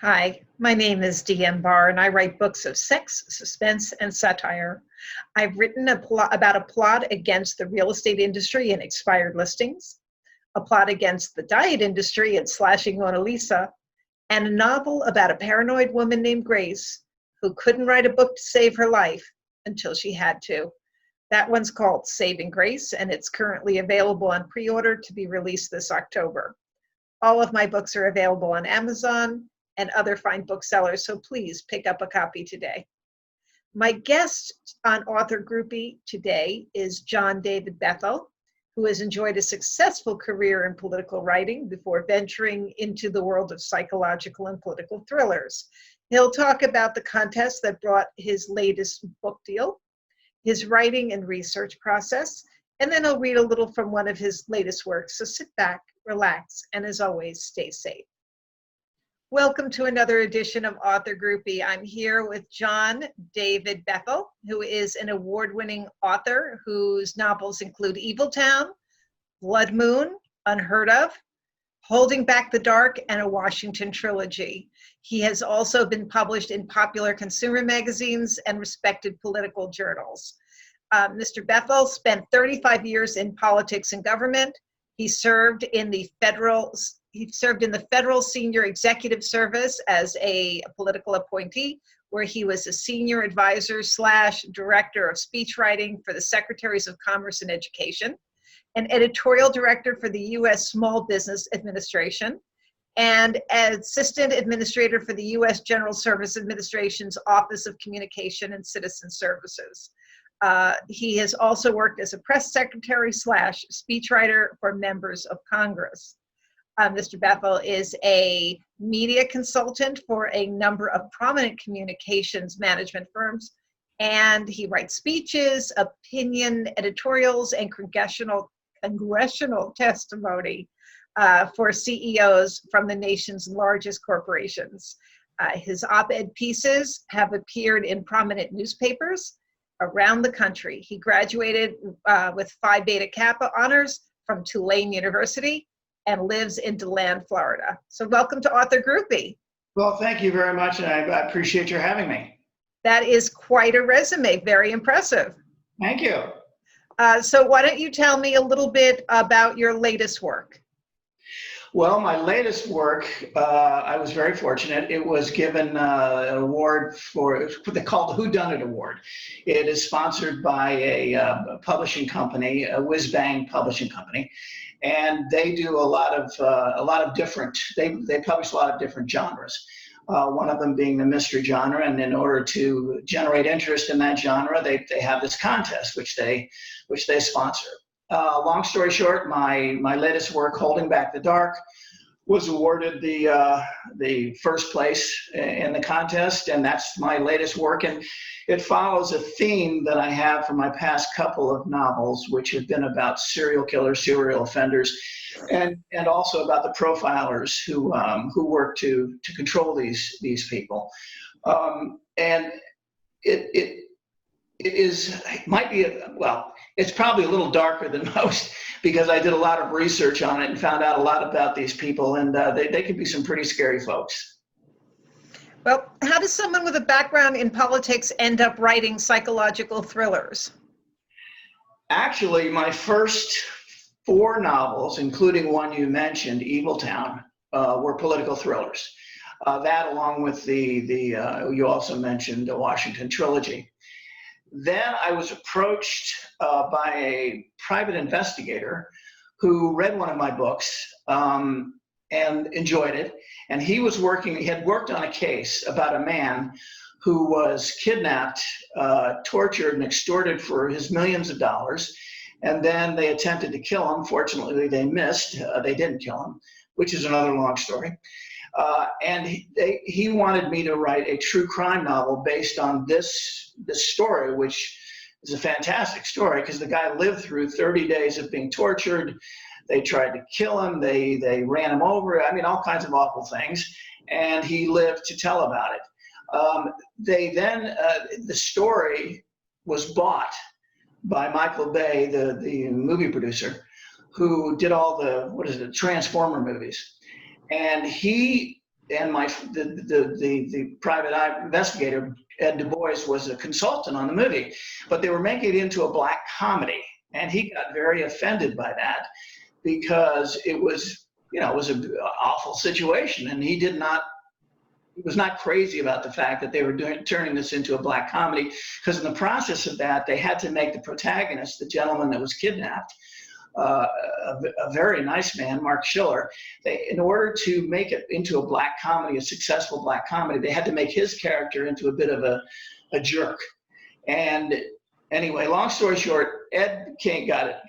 Hi, my name is D.M. Barr, and I write books of sex, suspense, and satire. I've written about a plot against the real estate industry and expired listings, a plot against the diet industry and slashing Mona Lisa, and a novel about a paranoid woman named Grace who couldn't write a book to save her life until she had to. That one's called Saving Grace, and it's currently available on pre-order to be released this October. All of my books are available on Amazon and other fine booksellers, so please pick up a copy today. My guest on Author Groupie today is John David Bethel, who has enjoyed a successful career in political writing before venturing into the world of psychological and political thrillers. He'll talk about the contest that brought his latest book deal, his writing and research process, and then he'll read a little from one of his latest works. So sit back, relax, and as always, stay safe. Welcome to another edition of Author Groupie. I'm here with John David Bethel, who is an award-winning author whose novels include Evil Town, Blood Moon, Unheard of, Holding Back the Dark, and a Washington trilogy. He has also been published in popular consumer magazines and respected political journals. Mr. Bethel spent 35 years in politics and government. He served in the federal Senior Executive Service as a political appointee, where he was a senior advisor / director of speechwriting for the Secretaries of Commerce and Education, an editorial director for the U.S. Small Business Administration, and assistant administrator for the U.S. General Service Administration's Office of Communication and Citizen Services. He has also worked as a press secretary / speechwriter for members of Congress. Mr. Bethel is a media consultant for a number of prominent communications management firms, and he writes speeches, opinion editorials, and congressional testimony for CEOs from the nation's largest corporations. His op-ed pieces have appeared in prominent newspapers around the country. He graduated with Phi Beta Kappa honors from Tulane University and lives in DeLand, Florida. So welcome to Author Groupie. Well, thank you very much, and I appreciate your having me. That is quite a resume, very impressive. Thank you. So why don't you tell me a little bit about your latest work? Well, my latest work, I was very fortunate. It was given an award for what they call the Whodunit Award. It is sponsored by a publishing company, a whiz-bang publishing company, and they do a lot of different. They publish a lot of different genres. One of them being the mystery genre, and in order to generate interest in that genre, they have this contest which they sponsor. Long story short, my latest work, Holding Back the Dark, was awarded the first place in the contest, and that's my latest work. And it follows a theme that I have for my past couple of novels, which have been about serial killers, serial offenders, and also about the profilers who work to control these people. And it's probably a little darker than most because I did a lot of research on it and found out a lot about these people, and they can be some pretty scary folks. Well, how does someone with a background in politics end up writing psychological thrillers? Actually, my first 4 novels, including one you mentioned, Evil Town, were political thrillers. That, along with the you also mentioned the Washington trilogy. Then I was approached by a private investigator who read one of my books and enjoyed it. And he had worked on a case about a man who was kidnapped, tortured, and extorted for his millions of dollars. And then they attempted to kill him. Fortunately, they missed. They didn't kill him, which is another long story. And he wanted me to write a true crime novel based on this story, which is a fantastic story because the guy lived through 30 days of being tortured. They tried to kill him. They ran him over. I mean, all kinds of awful things. And he lived to tell about it. The story was bought by Michael Bay, the movie producer, who did all the Transformer movies. And he and the private eye investigator, Ed Du Bois, was a consultant on the movie, but they were making it into a black comedy, and he got very offended by that because it was, it was an awful situation, and he was not crazy about the fact that they were turning this into a black comedy, because in the process of that, they had to make the protagonist, the gentleman that was kidnapped, a very nice man, Mark Schiller. In order to make it into a black comedy, a successful black comedy, they had to make his character into a bit of a jerk. And anyway, long story short, Ed got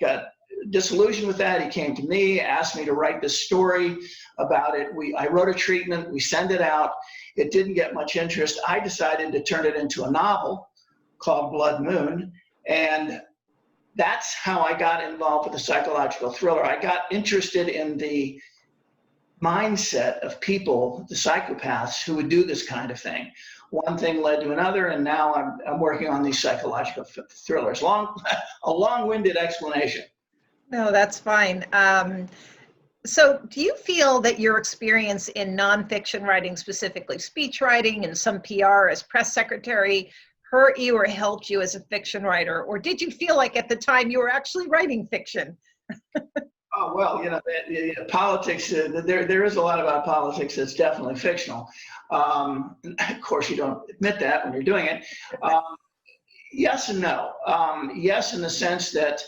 disillusioned with that. He came to me, asked me to write this story about it. I wrote a treatment, we sent it out. It didn't get much interest. I decided to turn it into a novel called Blood Moon, and that's how I got involved with the psychological thriller. I got interested in the mindset of people, the psychopaths, who would do this kind of thing. One thing led to another, and now I'm working on these psychological thrillers. A long-winded explanation. No, that's fine. So do you feel that your experience in nonfiction writing, specifically speech writing and some PR as press secretary, hurt you or helped you as a fiction writer? Or did you feel like at the time you were actually writing fiction? Oh, well, politics, there is a lot about politics that's definitely fictional. Of course, you don't admit that when you're doing it. Yes and no. Yes, in the sense that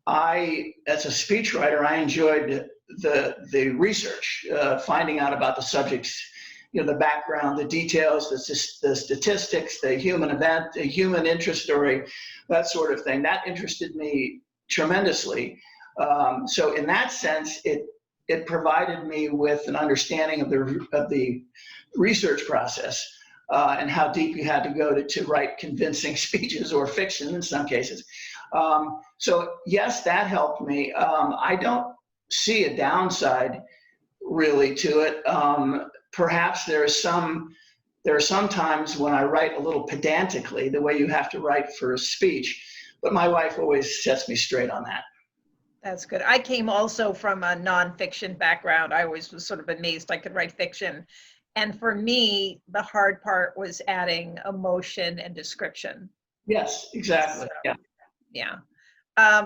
as a speechwriter, I enjoyed the research, finding out about the subjects, the background, the details, the statistics, the human event, the human interest story, that sort of thing. That interested me tremendously. So in that sense, it provided me with an understanding of the research process and how deep you had to go to write convincing speeches, or fiction in some cases. So yes, that helped me. I don't see a downside really to it. Perhaps there are some times when I write a little pedantically, the way you have to write for a speech, but my wife always sets me straight on that. That's good. I came also from a nonfiction background. I always was sort of amazed I could write fiction. And for me, the hard part was adding emotion and description. Yes, exactly. So, yeah.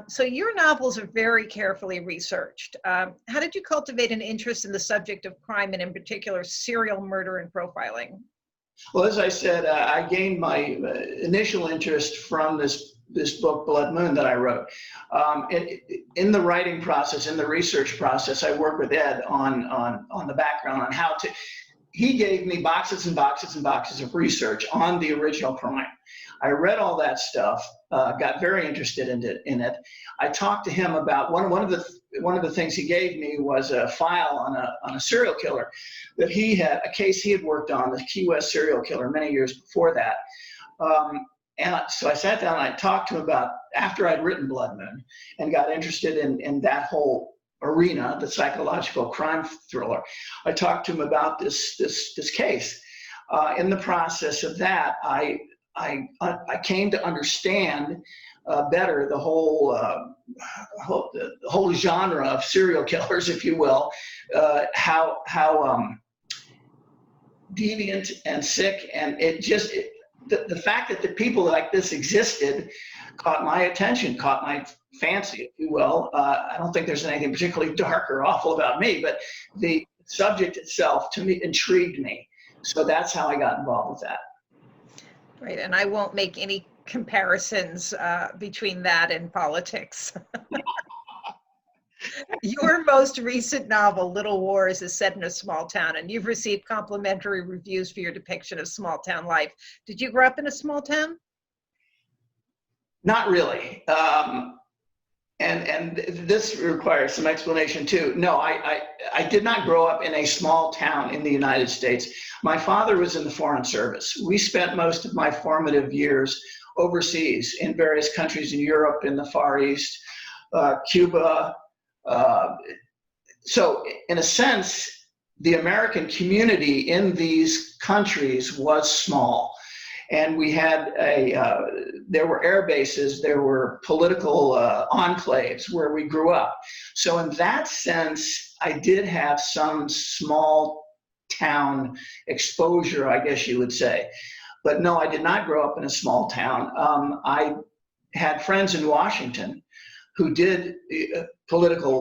So your novels are very carefully researched. How did you cultivate an interest in the subject of crime, and in particular serial murder and profiling? Well, as I said, I gained my initial interest from this book, Blood Moon, that I wrote. In the writing process, in the research process, I worked with Ed on the background, on how to. He gave me boxes and boxes and boxes of research on the original crime. I read all that stuff, got very interested in it. I talked to him about one of the things he gave me was a file on a serial killer that he had, a case he had worked on, the Key West serial killer, many years before that. And so I sat down and I talked to him about, after I'd written Blood Moon and got interested in that whole arena, the psychological crime thriller, I talked to him about this case. In the process of that, I came to understand better the whole genre of serial killers, if you will, how deviant and sick, and the fact that the people like this existed caught my attention, caught my fancy, if you will. I don't think there's anything particularly dark or awful about me, but the subject itself, to me, intrigued me. So that's how I got involved with that. Right, and I won't make any comparisons between that and politics. Your most recent novel, Little Wars, is set in a small town, and you've received complimentary reviews for your depiction of small town life. Did you grow up in a small town? Not really. And this requires some explanation too. No, I did not grow up in a small town in the United States. My father was in the Foreign Service. We spent most of my formative years overseas in various countries in Europe, in the Far East, Cuba. So in a sense, the American community in these countries was small. And we had there were air bases, there were political enclaves where we grew up. So in that sense, I did have some small town exposure, I guess you would say. But no, I did not grow up in a small town. I had friends in Washington who did, political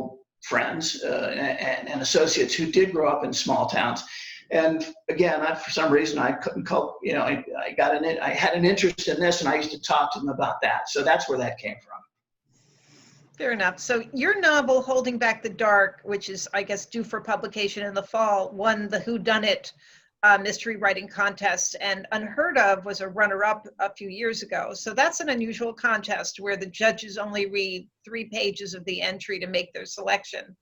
friends and associates who did grow up in small towns. And again, for some reason, I couldn't cope. I had an interest in this, and I used to talk to them about that. So that's where that came from. Fair enough. So your novel, Holding Back the Dark, which is, I guess, due for publication in the fall, won the Whodunit mystery writing contest, and Unheard Of was a runner-up a few years ago. So that's an unusual contest where the judges only read 3 pages of the entry to make their selection.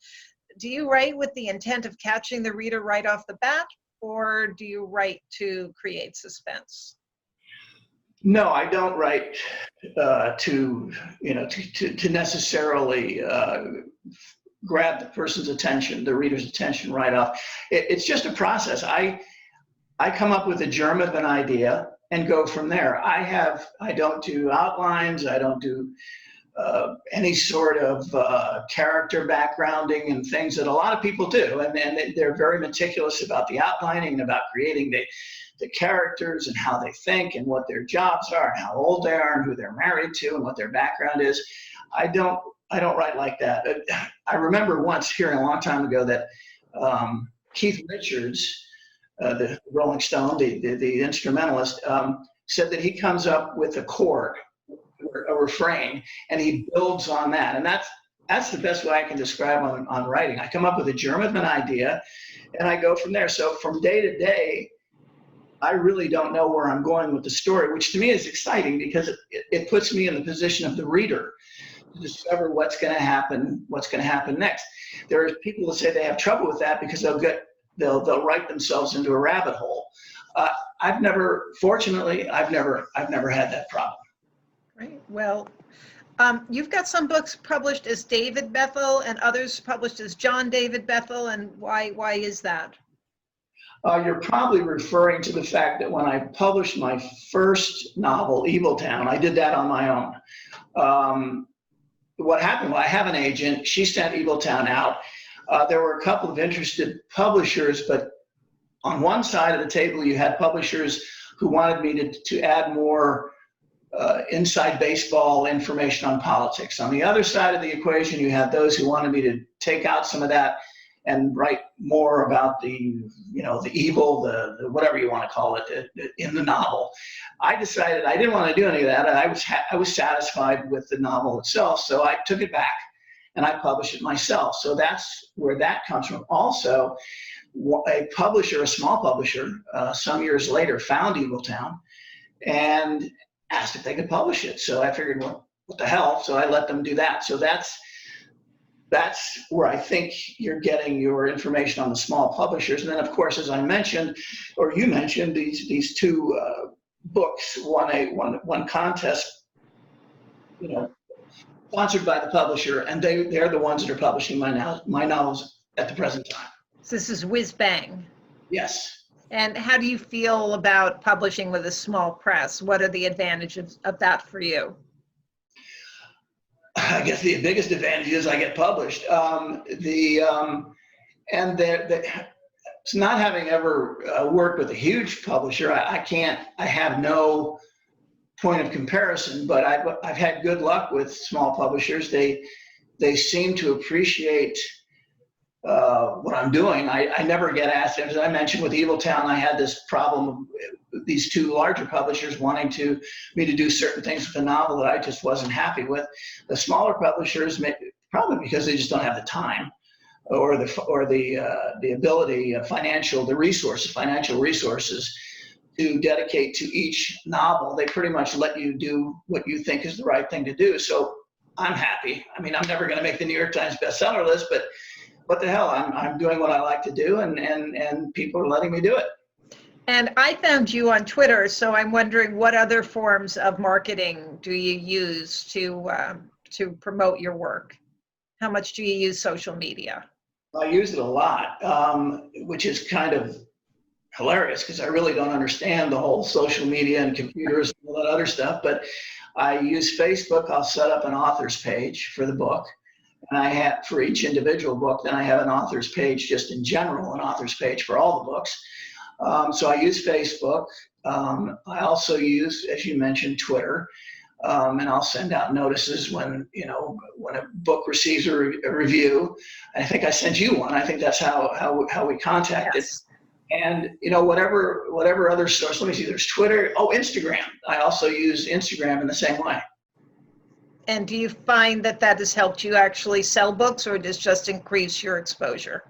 Do you write with the intent of catching the reader right off the bat, or do you write to create suspense? No, I don't write to necessarily grab the person's attention, the reader's attention right off. It's just a process. I come up with a germ of an idea and go from there. I don't do outlines. I don't do any sort of character backgrounding and things that a lot of people do. And they're very meticulous about the outlining and about creating the characters and how they think and what their jobs are and how old they are and who they're married to and what their background is. I don't write like that. I remember once hearing a long time ago that Keith Richards, the Rolling Stone, the instrumentalist, said that he comes up with a chord, a refrain, and he builds on that. And that's the best way I can describe on writing. I come up with a germ of an idea, and I go from there. So from day to day, I really don't know where I'm going with the story, which to me is exciting because it puts me in the position of the reader to discover what's going to happen next. There are people that say they have trouble with that because they'll write themselves into a rabbit hole. Fortunately, I've never had that problem. Right. Well, you've got some books published as David Bethel and others published as John David Bethel, and why is that? You're probably referring to the fact that when I published my first novel, Evil Town, I did that on my own. What happened, I have an agent. She sent Evil Town out. There were a couple of interested publishers, but on one side of the table, you had publishers who wanted me to add more inside baseball information on politics. On the other side of the equation, you had those who wanted me to take out some of that and write more about the evil, the whatever you want to call it, in the novel. I decided I didn't want to do any of that. I was satisfied with the novel itself, so I took it back and I published it myself. So that's where that comes from. Also, a small publisher, some years later found Evil Town and asked if they could publish it. So I figured, well, what the hell? So I let them do that. So that's where I think you're getting your information on the small publishers. And then, of course, as I mentioned, or you mentioned, these 2 books won contest, sponsored by the publisher, and they're the ones that are publishing my novels at the present time. So this is Whiz Bang. Yes. And how do you feel about publishing with a small press? What are the advantages of that for you? I guess the biggest advantage is I get published. It's not having ever worked with a huge publisher. I have no point of comparison, but I've had good luck with small publishers. They seem to appreciate what I'm doing. I never get asked, as I mentioned with Evil Town, I had this problem of these 2 larger publishers wanting me to do certain things with the novel that I just wasn't happy with. The smaller publishers, probably because they just don't have the time or the ability, financial resources to dedicate to each novel. They pretty much let you do what you think is the right thing to do. So I'm happy. I mean, I'm never going to make the New York Times bestseller list, but what the hell? I'm doing what I like to do, and people are letting me do it. And I found you on Twitter, so I'm wondering what other forms of marketing do you use to promote your work? How much do you use social media? I use it a lot, which is kind of hilarious because I really don't understand the whole social media and computers and all that other stuff. But I use Facebook. I'll set up an author's page for the book. And I have, for each individual book, then I have an author's page just in general, an author's page for all the books. So I use Facebook. I also use, as you mentioned, Twitter. And I'll send out notices when a book receives a review. I think I sent you one. I think that's how we contacted. Yes. And whatever other source. Let me see. There's Twitter. Oh, Instagram. I also use Instagram in the same way. And do you find that has helped you actually sell books, or does just increase your exposure?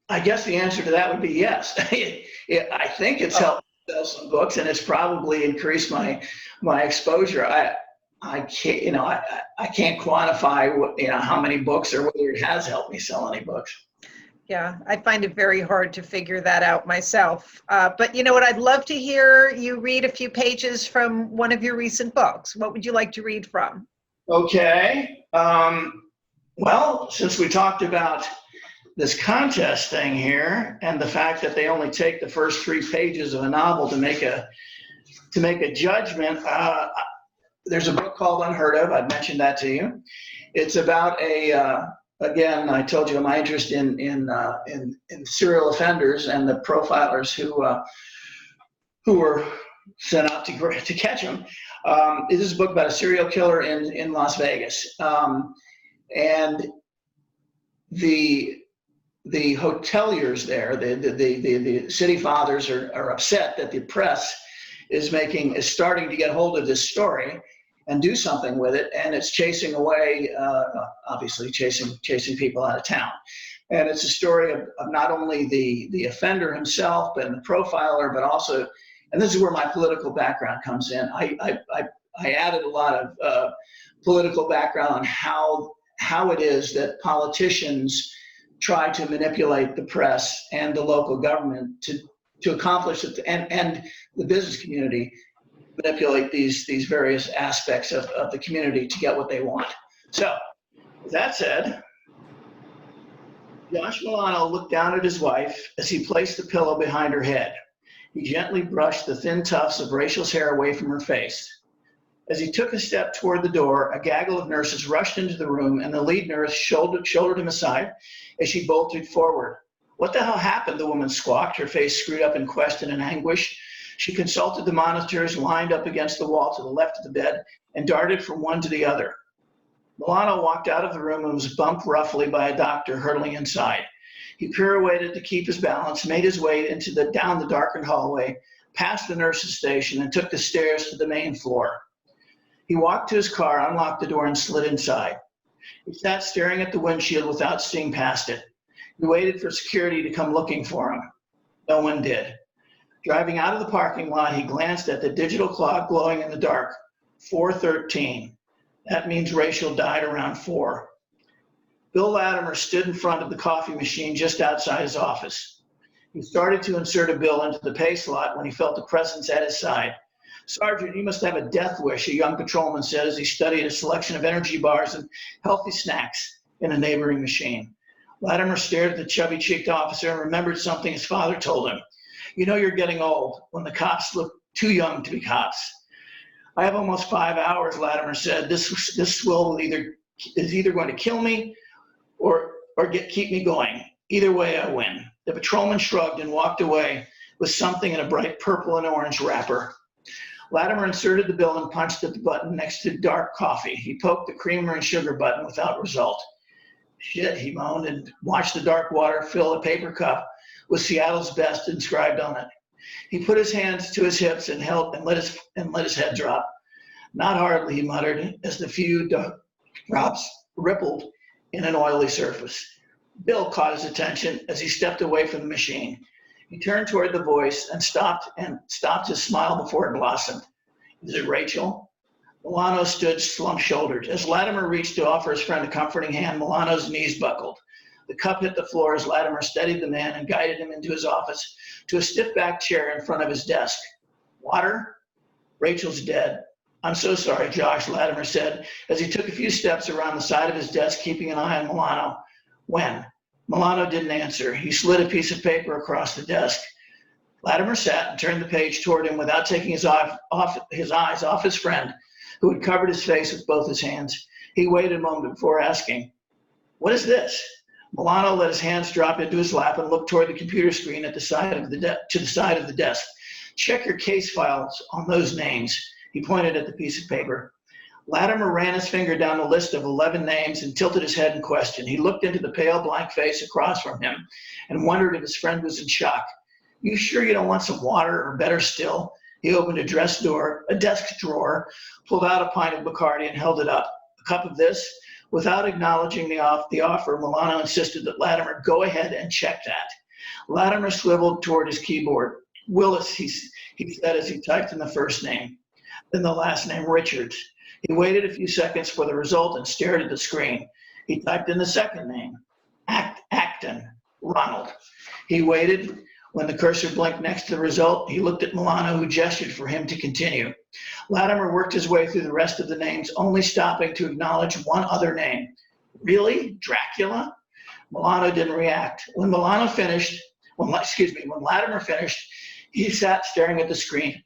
I guess the answer to that would be yes. I think it's helped sell some books, and it's probably increased my exposure. I can't I can't quantify how many books or whether it has helped me sell any books. Yeah, I find it very hard to figure that out myself. But you know what? I'd love to hear you read a few pages from one of your recent books. What would you like to read from? Okay. Well, since we talked about this contest thing here and the fact that they only take the first 3 pages of a novel to make a judgment, there's a book called Unheard of. I'd mentioned that to you. It's about again, I told you my interest in serial offenders and the profilers who were sent out to catch them. This is a book about a serial killer in Las Vegas, and the hoteliers there, the city fathers are upset that the press is starting to get hold of this story and do something with it, and it's chasing away, obviously chasing people out of town. And it's a story of not only the offender himself and the profiler, but also, and this is where my political background comes in. I added a lot of political background on how it is that politicians try to manipulate the press and the local government to accomplish it, and the business community manipulate these various aspects of the community to get what they want. So, with that said, Josh Milano looked down at his wife as he placed the pillow behind her head. He gently brushed the thin tufts of Rachel's hair away from her face. As he took a step toward the door, a gaggle of nurses rushed into the room, and the lead nurse shouldered him aside as she bolted forward. "What the hell happened?" the woman squawked, her face screwed up in question and anguish. She consulted the monitors lined up against the wall to the left of the bed and darted from one to the other. Milano walked out of the room and was bumped roughly by a doctor hurtling inside. He pirouetted to keep his balance, made his way down the darkened hallway, past the nurse's station, and took the stairs to the main floor. He walked to his car, unlocked the door, and slid inside. He sat staring at the windshield without seeing past it. He waited for security to come looking for him. No one did. Driving out of the parking lot, he glanced at the digital clock glowing in the dark. 4:13. That means Rachel died around 4. Bill Latimer stood in front of the coffee machine just outside his office. He started to insert a bill into the pay slot when he felt a presence at his side. "Sergeant, you must have a death wish," a young patrolman said as he studied a selection of energy bars and healthy snacks in a neighboring machine. Latimer stared at the chubby-cheeked officer and remembered something his father told him. "You know you're getting old when the cops look too young to be cops." "I have almost 5 hours," Latimer said. This swill is either going to kill me or keep me going. Either way, I win." The patrolman shrugged and walked away with something in a bright purple and orange wrapper. Latimer inserted the bill and punched at the button next to dark coffee. He poked the creamer and sugar button without result. "Shit," he moaned, and watched the dark water fill a paper cup with Seattle's best inscribed on it. He put his hands to his hips and let his head drop. "Not hardly," he muttered, as the few drops rippled in an oily surface. Bill caught his attention as he stepped away from the machine. He turned toward the voice and stopped his smile before it blossomed. "Is it Rachel?" Milano stood slump-shouldered. As Latimer reached to offer his friend a comforting hand, Milano's knees buckled. The cup hit the floor as Latimer steadied the man and guided him into his office to a stiff-backed chair in front of his desk. "Water?" "Rachel's dead." "I'm so sorry, Josh," Latimer said as he took a few steps around the side of his desk, keeping an eye on Milano. "When?" Milano didn't answer. He slid a piece of paper across the desk. Latimer sat and turned the page toward him without taking his eyes off his friend, who had covered his face with both his hands. He waited a moment before asking, "What is this?" Milano let his hands drop into his lap and looked toward the computer screen at the side of to the side of the desk. "Check your case files on those names." He pointed at the piece of paper. Latimer ran his finger down the list of 11 names and tilted his head in question. He looked into the pale blank face across from him and wondered if his friend was in shock. "You sure you don't want some water, or better still?" He opened a desk drawer, pulled out a pint of Bacardi and held it up. "A cup of this?" Without acknowledging the offer, Milano insisted that Latimer go ahead and check that. Latimer swiveled toward his keyboard. "Willis," he said as he typed in the first name, then the last name, "Richards." He waited a few seconds for the result and stared at the screen. He typed in the second name, Acton, Ronald. He waited. When the cursor blinked next to the result, he looked at Milano, who gestured for him to continue. Latimer worked his way through the rest of the names, only stopping to acknowledge one other name. "Really? Dracula?" Milano didn't react. When Latimer finished, he sat staring at the screen.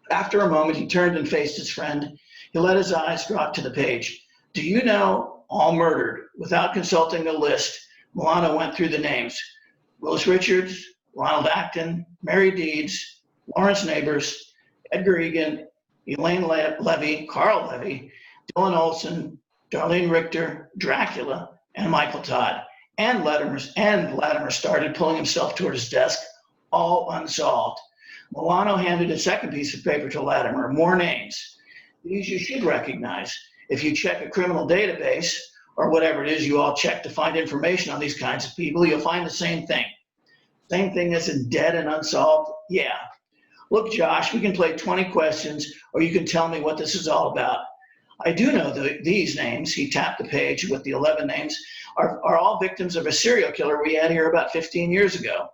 After a moment, he turned and faced his friend. He let his eyes drop to the page. "Do you know all murdered?" Without consulting the list, Milano went through the names. Willis Richards, Ronald Acton, Mary Deeds, Lawrence Neighbors, Edgar Egan, Elaine Levy, Carl Levy, Dylan Olson, Darlene Richter, Dracula, and Michael Todd. And Latimer started pulling himself toward his desk, all unsolved. Milano handed a second piece of paper to Latimer. "More names. These you should recognize. If you check a criminal database, or whatever it is you all check to find information on these kinds of people, you'll find the same thing." "Same thing as in dead and unsolved?" "Yeah. Look, Josh, we can play 20 questions, or you can tell me what this is all about. I do know these names." He tapped the page with the 11 names, are all victims of a serial killer we had here about 15 years ago.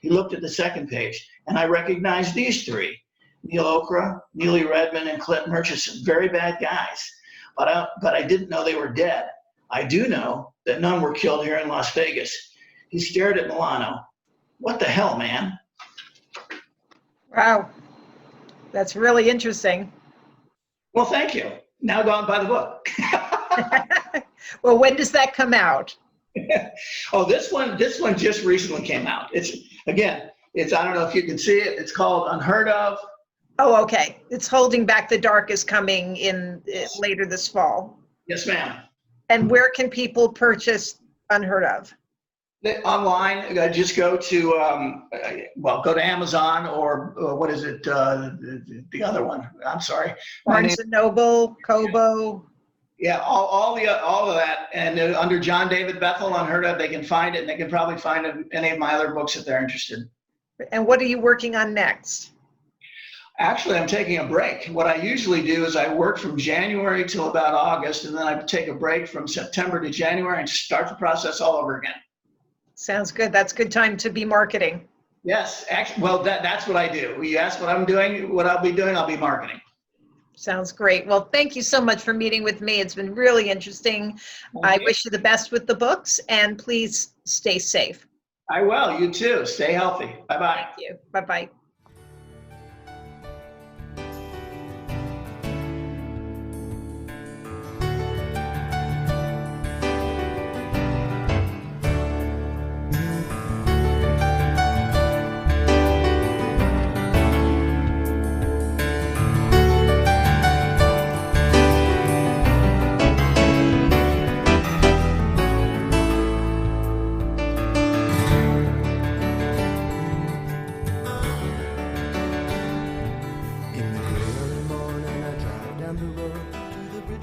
He looked at the second page, "And I recognize these three. Neil Okra, Neely Redmond, and Clint Murchison. Very bad guys. But I didn't know they were dead. I do know that none were killed here in Las Vegas." He stared at Milano. "What the hell, man?" Wow, that's really interesting. "Well, thank you. Now go and buy the book." Well, when does that come out? Oh, this one just recently came out. I don't know if you can see it. It's called Unheard of. Oh, okay. It's Holding Back the Dark is coming in later this fall. Yes, ma'am. And where can people purchase Unheard of? Online, just go to go to Amazon, or what is it? The other one. I'm sorry. Barnes and Noble, Kobo. Yeah, all of that, and under John David Bethel, Unheard of, they can find it, and they can probably find any of my other books if they're interested. And what are you working on next? Actually, I'm taking a break. What I usually do is I work from January till about August, and then I take a break from September to January and start the process all over again. Sounds good. That's a good time to be marketing. Yes, actually, well, that's what I do. You ask what I'm doing, what I'll be doing, I'll be marketing. Sounds great. Well, thank you so much for meeting with me. It's been really interesting. I wish you the best with the books, and please stay safe. I will. You too. Stay healthy. Bye-bye. Thank you. Bye-bye.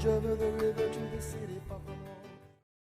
Over the